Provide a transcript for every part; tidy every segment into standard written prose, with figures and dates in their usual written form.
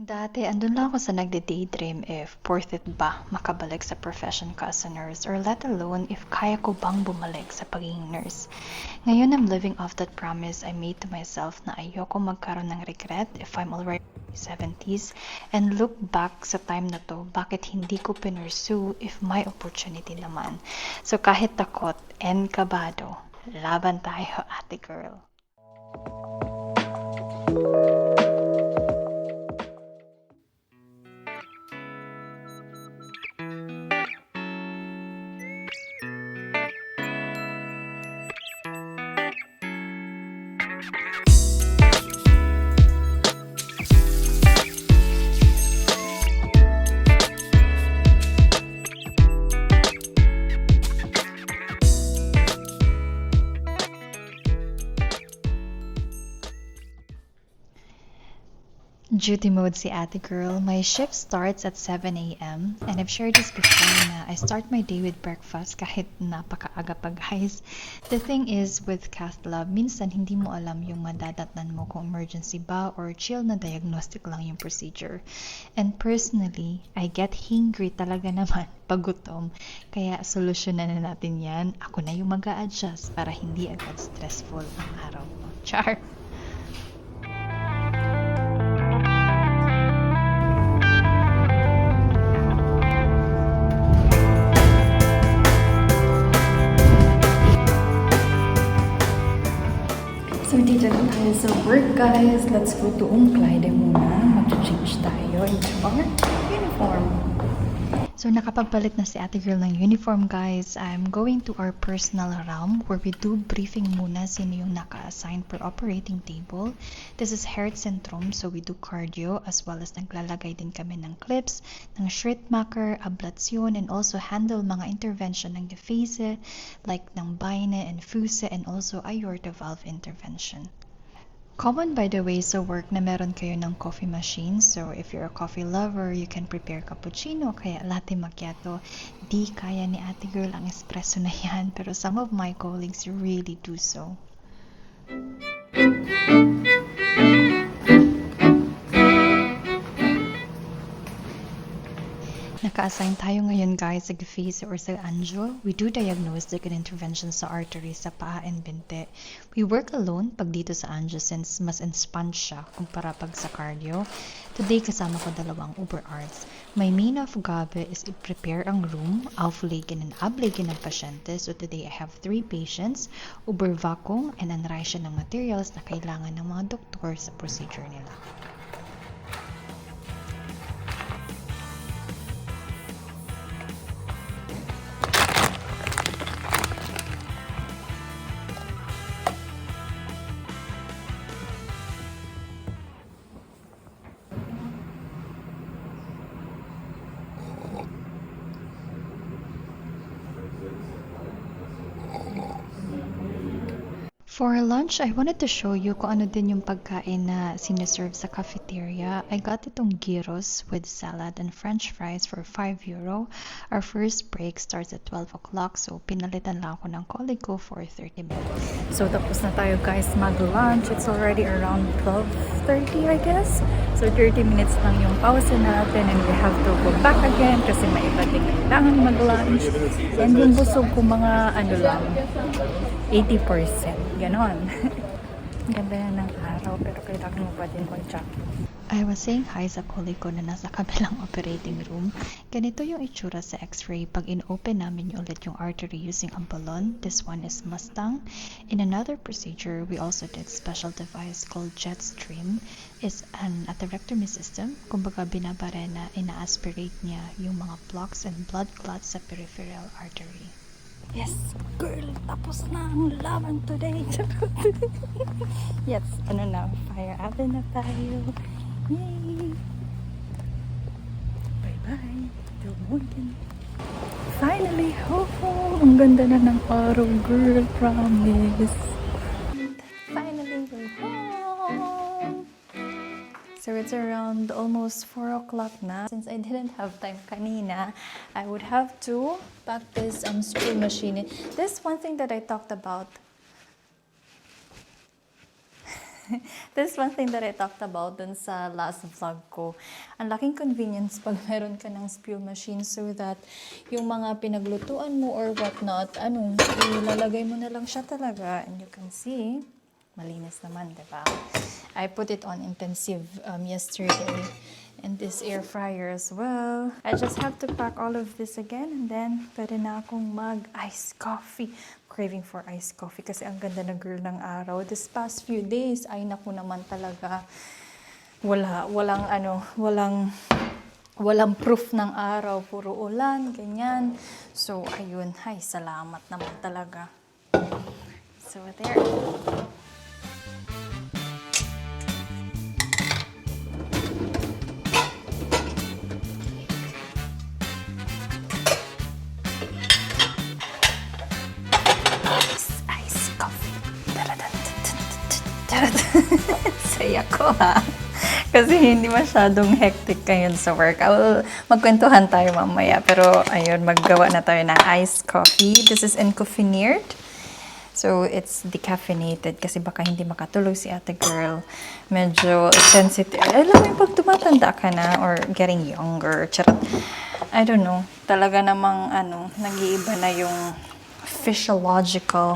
Dati, andun lang ako sa nagde-daydream if worth it ba makabalik sa profession ko as a nurse or let alone if kaya ko bang bumalik sa pagiging nurse. Ngayon, I'm living off that promise I made to myself na ayoko magkaroon ng regret if I'm already in my 70s and look back sa time na to, bakit hindi ko pinursue if may opportunity naman. So kahit takot and kabado, laban tayo, ate girl. Duty mode si ate girl. My shift starts at 7 a.m. and I've shared this before na I start my day with breakfast kahit napakaaga pa guys. The thing is with cath lab, minsan hindi mo alam yung madadatnan mo kung emergency ba or chill na diagnostic lang yung procedure. And personally, I get hungry talaga naman pag gutom. Kaya solusyonan na natin yan. Ako na yung mag-a-adjust para hindi agad stressful ang araw mo. Char! So, dito na tayo sa work, guys. Let's go to Clyde muna. Mag-change tayo into our uniform. So, nakapagpalit na si ate girl ng uniform, guys. I'm going to our personal realm where we do briefing muna sino yung naka-assign per operating table. This is Heart Syndrome, so we do cardio as well as naglalagay din kami ng clips, ng Schrittmacher, ablasyon, and also handle mga intervention ng gefäße like ng Beine and Füße and also aorta valve intervention. Common by the way sa work na meron kayo ng coffee machine. So if you're a coffee lover, you can prepare cappuccino kaya latte macchiato. Di kaya ni ate girl ang espresso na yan, pero some of my colleagues really do so. Naka-assign tayo ngayon guys sa gefäße or sa angio. We do diagnostic and intervention sa artery, sa paa and binte. We work alone pag dito sa angio since mas in-sponge siya kumpara pag sa cardio. Today kasama ko dalawang Uber-Arts. My main of gabi is i-prepare ang room, auflegen and ablegen ng pasyente. So today I have 3 patients, Uber-Vacuum and unrise ng materials na kailangan ng mga doktor sa procedure nila. For lunch, I wanted to show you kung ano din yung pagkain na sinaserve sa cafeteria. I got itong gyros with salad and french fries for €5. Our first break starts at 12 o'clock, so pinalitan lang ako ng colleague ko for 30 minutes. So tapos na tayo guys mag-lunch. It's already around 12:30 I guess. So 30 minutes lang yung pause natin and we have to go back again kasi may iba din kailangan mag-lunch. And yung busog ko mga ano lang, 80%. Ganon. Ganda na ng araw pero kailangan mo pa din mag-check. I was saying hi sa colleague ko na nasa kabilang operating room. Ganito yung itsura sa x-ray pag in-open namin ulit yung artery using ang balloon. This one is Mustang. In another procedure, we also did special device called Jetstream. It's an atherectomy system. Kumbaga binabara na ina-aspirate niya yung mga plaques and blood clots sa peripheral artery. Yes, girl, tapos na ang laban today. Yes, ano na, fire oven na tayo. Yay! Bye-bye. Till morning. Finally, ang ganda na ng araw, girl, promise. Finally, we're home. So it's around almost 4 o'clock na. Since I didn't have time kanina, I would have to pack this screw machine. This one thing that I talked about. This is one thing that I talked about dun sa last vlog ko. Ang laking convenience pag meron ka ng spill machine so that yung mga pinaglutuan mo or whatnot, ilalagay mo na lang siya talaga. And you can see, malinis naman, diba? I put it on intensive yesterday. And this air fryer as well. I just have to pack all of this again and then pwede na akong mag-iced coffee. Craving for iced coffee kasi ang ganda na girl ng araw. This past few days, ay naku naman talaga. Walang proof ng araw. Puro ulan, ganyan. So, ayun. Ay, salamat naman talaga. So, there. Saya ko ha. Kasi hindi masyadong hectic ngayon sa work. Magkwentuhan tayo mamaya. Pero ayun, maggawa na tayo ng iced coffee. This is Encoffeneered. So, it's decaffeinated kasi baka hindi makatulog si ate girl. Medyo sensitive. Alam mo yung pag tumatanda ka na or getting younger. Charot. I don't know. Talaga namang nag-iiba na yung physiological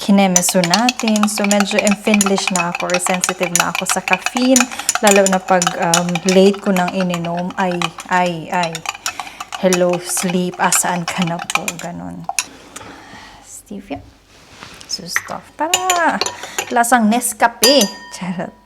kinemeso natin. So, medyo enfindlish na ako or sensitive na ako sa caffeine. Lalo na pag late ko nang ininom. Hello, sleep. Asaan ka na po? Ganon. Stevia. So, stuff. Para lasang Nescafe. Charot.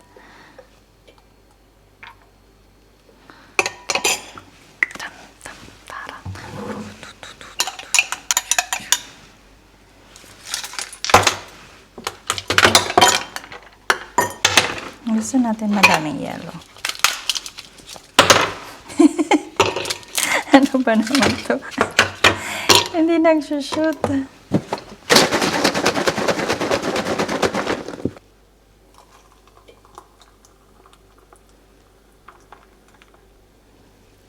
Gusto natin madaming yellow. Ano ba naman to? Hindi nagsushoot.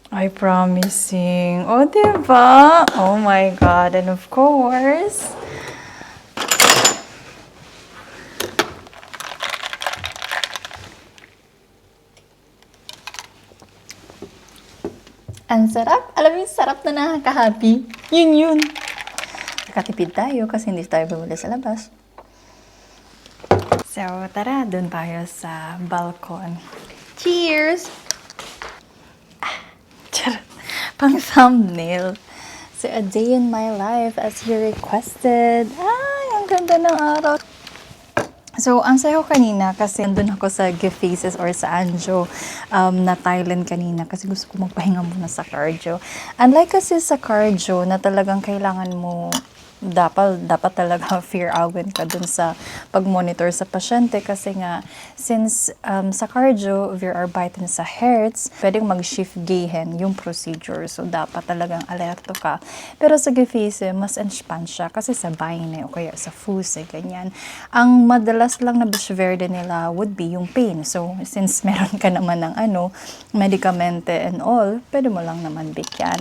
I promising. Oh, diba? Oh my God. And of course, ang sarap. Alam mo yung sarap na nakaka-happy. Yun. Nakatipid tayo kasi hindi tayo bumili sa labas. So, tara, dun tayo sa balkon. Cheers! Charot. Pang thumbnail. So, a day in my life as you requested. Ay, ang ganda ng araw. So, ang sayo kanina kasi nandun ako sa Gift Faces or sa Anjo na Thailand kanina kasi gusto ko magpahinga muna sa cardio. Unlike kasi sa cardio na talagang kailangan mo dapat talaga fear awin ka dun sa pag-monitor sa pasyente kasi nga since sa cardio wir arbeiten sa hertz pwedeng mag-shift gehen yung procedure so dapat talagang alerto ka pero sa gefase mas entspan siya kasi sa beine o kaya sa fuse ganyan ang madalas lang na beschwerde nila would be yung pain so since meron ka naman ng medikamente and all pwede mo lang naman bigyan.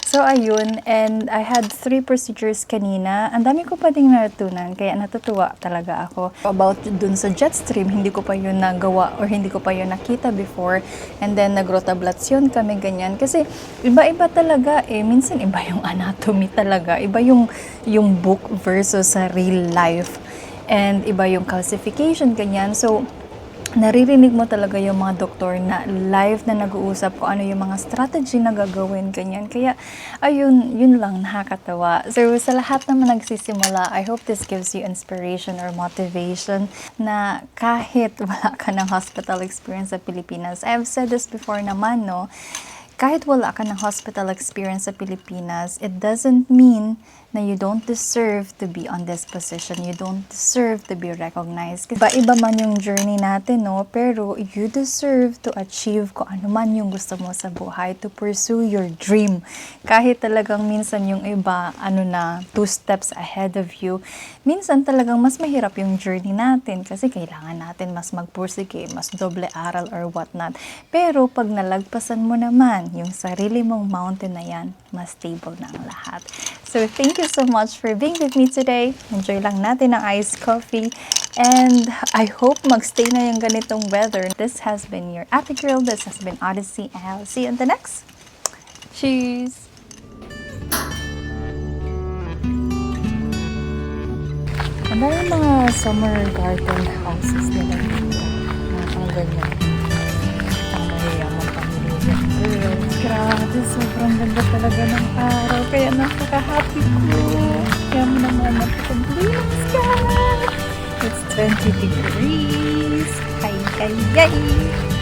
So, ayun. And I had 3 procedures kanina. Ang dami ko pa ding natutunan. Kaya natutuwa talaga ako. About dun sa Jetstream, hindi ko pa yun nagawa or hindi ko pa yun nakita before. And then, nagrotablasyon kami ganyan. Kasi, iba-iba talaga eh. Minsan, iba yung anatomy talaga. Iba yung book versus sa real life. And iba yung calcification, ganyan. So, naririnig mo talaga yung mga doktor na live na nag-uusap kung ano yung mga strategy na gagawin, ganyan. Kaya, ayun, yun lang, nakakatawa. So, sa lahat naman nagsisimula, I hope this gives you inspiration or motivation na kahit wala ka ng hospital experience sa Pilipinas. I've said this before naman, no? Kahit wala ka ng hospital experience sa Pilipinas, it doesn't mean na you don't deserve to be on this position. You don't deserve to be recognized. Iba-iba man yung journey natin, no? Pero you deserve to achieve kung ano man yung gusto mo sa buhay, to pursue your dream. Kahit talagang minsan yung iba, 2 steps ahead of you, minsan talagang mas mahirap yung journey natin kasi kailangan natin mas magpursige, mas doble aral or whatnot. Pero pag nalagpasan mo naman yung sarili mong mountain na yan, mas stable na ang lahat. So, thank you so much for being with me today. Enjoy lang natin ang iced coffee. And I hope magstay na yung ganitong weather. This has been your Ate Girl. This has been Odyssey. And I'll see you in the next. Cheers! Ang dami mga summer garden houses nila dito. Mga pang ganyan. Ang mayayaman pamilya. Girls, grabe. Sobrang ganda talaga ng araw. Kaya napaka-happy ko. Kaya mo naman napaka-blue sky. It's 20 degrees. Ay, ay, ay.